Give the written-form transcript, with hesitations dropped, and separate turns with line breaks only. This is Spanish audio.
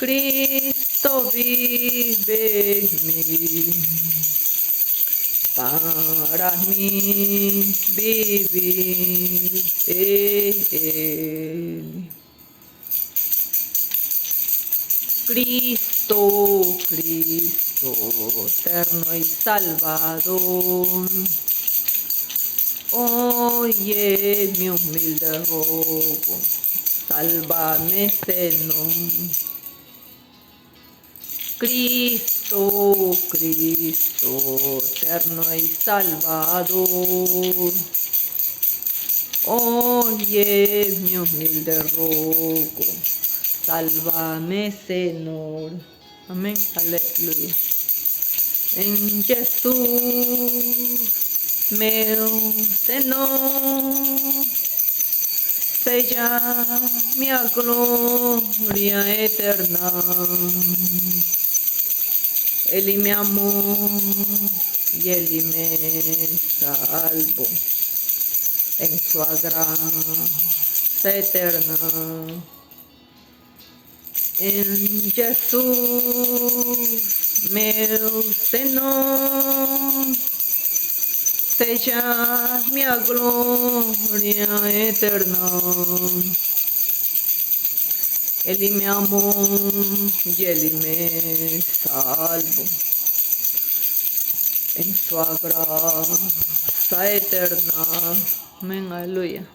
Cristo vive en mí, para mí vivir Él. Cristo, Cristo, eterno y salvador, oye mi humilde rogo, sálvame, Señor. Cristo, Cristo, eterno y salvador, oye mi humilde rogo, sálvame, Señor. Amén, aleluya. En Jesús, meu Señor, sella mi gloria eterna. Él me amó y Él me salvó en su gracia eterna. En Jesús, meu Señor, sella mi gloria eterna. Él me amó y Él me salvó en su gracia eterna. Amén, aleluya.